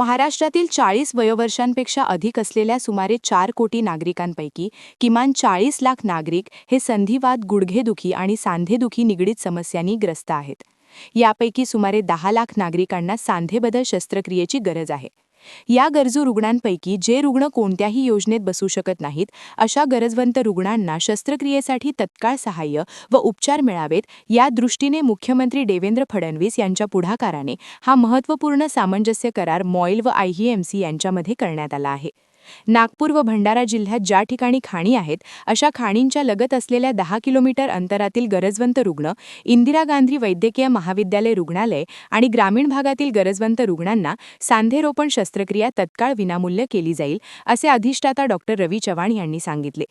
महाराष्ट्रातील 40 वयोवर्षांपेक्षा अधिक असलेल्या सुमारे 4 कोटी नागरिकांपैकी किमान 40 लाख नागरिक हे संधिवात, गुडघेदुखी आणि सांधेदुखी निगडीत समस्यांनी ग्रस्त आहेत. यापैकी सुमारे 10 लाख नागरिकांना सांधेबदल शस्त्रक्रियेची गरज आहे. या गरजू रुग्णांपैकी जे रुग्ण कोणत्याही योजनेत बसू शकत नाहीत, अशा गरजवंत रुग्णांना शस्त्रक्रियेसाठी तत्काळ सहाय्य व उपचार मिळावेत, या दृष्टीने मुख्यमंत्री देवेंद्र फडणवीस यांच्या पुढाकाराने हा महत्त्वपूर्ण सामंजस्य करार मॉईल व आयईएमसी यांच्यामध्ये करण्यात आला आहे. नागपूर व भंडारा जिल्ह्यात ज्या ठिकाणी खाणी आहेत, अशा खाणींच्या लगत असलेल्या 10 किलोमीटर अंतरातील गरजवंत रुग्ण, इंदिरा गांधी वैद्यकीय महाविद्यालय रुग्णालय आणि ग्रामीण भागातील गरजवंत रुग्णांना सांधेरोपण शस्त्रक्रिया तत्काळ विनामूल्य केली जाईल, असे अधिष्ठाता डॉक्टर रवी चव्हाण यांनी सांगितले.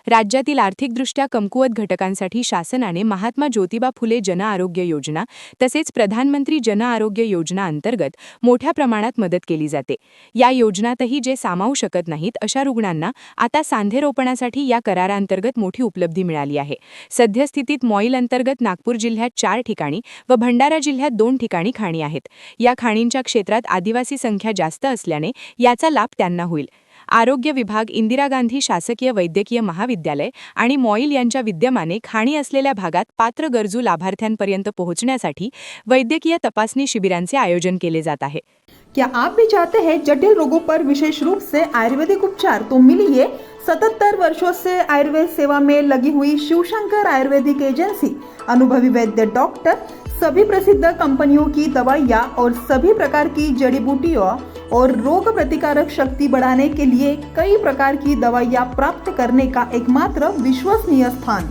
राज्यातील आर्थिकदृष्ट्या कमकुवत घटकांसाठी शासनाने महात्मा ज्योतिबा फुले जन आरोग्य योजना तसेच प्रधानमंत्री जन आरोग्य योजना अंतर्गत मोठ्या प्रमाणात मदत केली जाते. या योजनातही जे सामावू शकत नाहीत अशा रुग्णांना आता सांधेरोपणासाठी या करारांतर्गत मोठी उपलब्धी मिळाली आहे. सद्यस्थितीत मॉईल अंतर्गत नागपूर जिल्ह्यात 4 ठिकाणी व भंडारा जिल्ह्यात 2 ठिकाणी खाणी आहेत. या खाणींच्या क्षेत्रात आदिवासी संख्या जास्त असल्याने याचा लाभ त्यांना होईल. आरोग्य विभाग, इंदिरा गांधी शासकीय वैद्यकीय महाविद्यालय आणि मॉईल यांच्या विद्यमाने खाणी असलेल्या भागात पात्र गरजू लाभार्थ्यांपर्यंत पोहोचण्यासाठी वैद्यकीय तपासणी शिबिरांचे आयोजन केले जात आहे. क्या आप भी चाहते हैं जटिल रोगों पर विशेष रूप से आयुर्वेदिक उपचार? तो मिलिए 77 वर्षों से आयुर्वेद सेवा में लगी हुई शिवशंकर आयुर्वेदिक एजेंसी, अनुभवी वैद्य डॉक्टर, सभी प्रसिद्ध कंपनियों की दवाइयाँ और सभी प्रकार की जड़ी बूटियों और रोग प्रतिकारक शक्ति बढ़ाने के लिए कई प्रकार की दवाइयाँ प्राप्त करने का एकमात्र विश्वसनीय स्थान.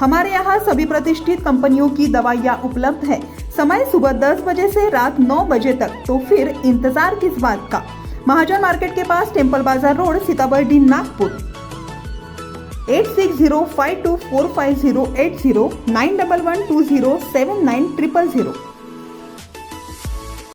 हमारे यहाँ सभी प्रतिष्ठित कंपनियों की दवाइयाँ उपलब्ध है. समय सुबह 10 बजे से रात 9 बजे तक. तो फिर इंतजार किस बात का? महाजन मार्केट के पास, टेम्पल बाजार रोड, सीताबर्डी, नागपुर. 8605245080 9112079000.